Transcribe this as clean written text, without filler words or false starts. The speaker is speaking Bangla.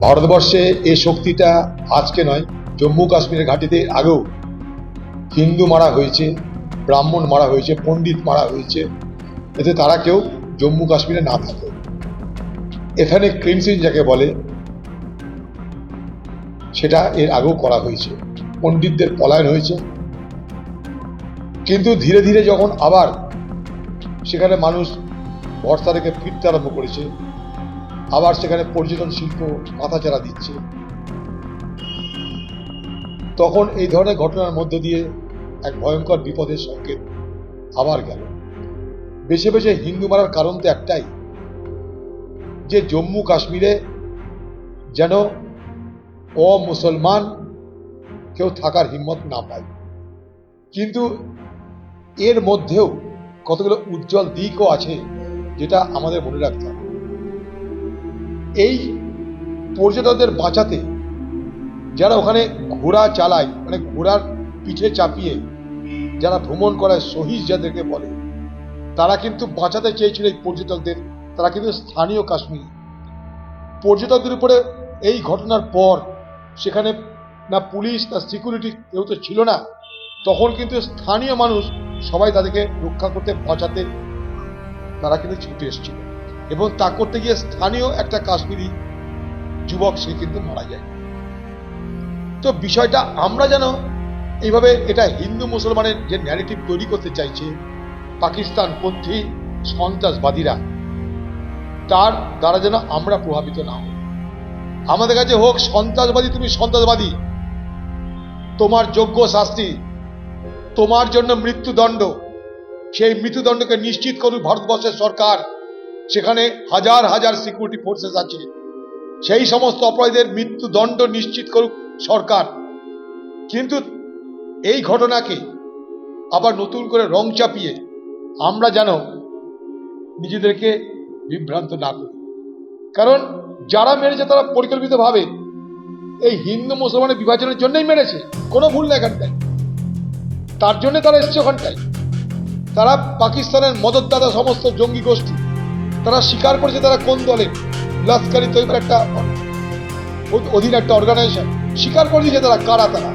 ভারতবর্ষে এই শক্তিটা আজকে নয়, জম্মু কাশ্মীরের ঘাঁটিতে আগেও হিন্দু মারা হয়েছে, ব্রাহ্মণ মারা হয়েছে, পণ্ডিত মারা হয়েছে, এতে তারা কেউ জম্মু কাশ্মীরে না থাকে। এখানে ক্লিনসিং যাকে বলে সেটা এর আগেও করা হয়েছে, পণ্ডিতদের পলায়ন হয়েছে। কিন্তু ধীরে ধীরে যখন আবার সেখানে মানুষ ভরসা রেখে ফিরতে আরম্ভ করেছে, আবার সেখানে পর্যটন শিল্প মাথাচাড়া দিচ্ছে, তখন এই ধরনের ঘটনার মধ্য দিয়ে এক ভয়ঙ্কর বিপদের সংকেত আবার গেল। বেছে বেছে হিন্দু মারার কারণ তো একটাই, যে জম্মু কাশ্মীরে যেন মুসলমান কেউ থাকার হিম্মত না পায়। কিন্তু এর মধ্যেও কতগুলো উজ্জ্বল দিকও আছে যেটা আমাদের মনে রাখতে হবে। এই পর্যটকদের বাঁচাতে যারা ওখানে ঘোড়া চালায়, মানে ঘোড়ার পিঠে চাপিয়ে যারা ভ্রমণ করায়, সহিস যাদেরকে বলে, তারা কিন্তু বাঁচাতে চেয়েছিল এই পর্যটকদের। তারা কিন্তু স্থানীয় কাশ্মীরি। পর্যটকদের উপরে এই ঘটনার পর সেখানে না পুলিশ না সিকিউরিটি কেউ তো ছিল না, তখন কিন্তু স্থানীয় মানুষ সবাই তাদেরকে রক্ষা করতে, বাঁচাতে তারা কিন্তু ছুটে এসেছিল। এবং তা করতে গিয়ে স্থানীয় একটা কাশ্মীরি যুবক সে কিন্তু মারা যায়। তো বিষয়টা আমরা যেন এইভাবে, এটা হিন্দু মুসলমানের যে ন্যারেটিভ তৈরি করতে চাইছে পাকিস্তানপন্থী সন্ত্রাসবাদীরা, তার দ্বারা যেন আমরা প্রভাবিত না হই। আমাদের কাছে হোক সন্ত্রাসবাদী, তুমি সন্ত্রাসবাদী, তোমার যোগ্য শাস্তি, তোমার জন্য মৃত্যুদণ্ড, সেই মৃত্যুদণ্ডকে নিশ্চিত করুক ভারতবর্ষের সরকার। সেখানে হাজার হাজার সিকিউরিটি ফোর্সেস আছে, সেই সমস্ত অপরাধীদের মৃত্যুদণ্ড নিশ্চিত করুক সরকার। কিন্তু এই ঘটনাকে আবার নতুন করে রং চাপিয়ে আমরা যেন নিজেদেরকে বিভ্রান্ত না করি। কারণ যারা মেরেছে তারা পরিকল্পিতভাবে এই হিন্দু মুসলমানের বিভাজনের জন্যই মেরেছে, কোনো ভুল না এখানটায়। তার জন্য তারা এসছে ওখানটায়। তারা পাকিস্তানের মদতদাতা সমস্ত জঙ্গি গোষ্ঠী, তারা স্বীকার করেছে তারা কোন দলের, লস্কর-ই-তৈয়বার একটা অধীন একটা অর্গানাইজেশন, স্বীকার করে দিয়েছে তারা কারা। তারা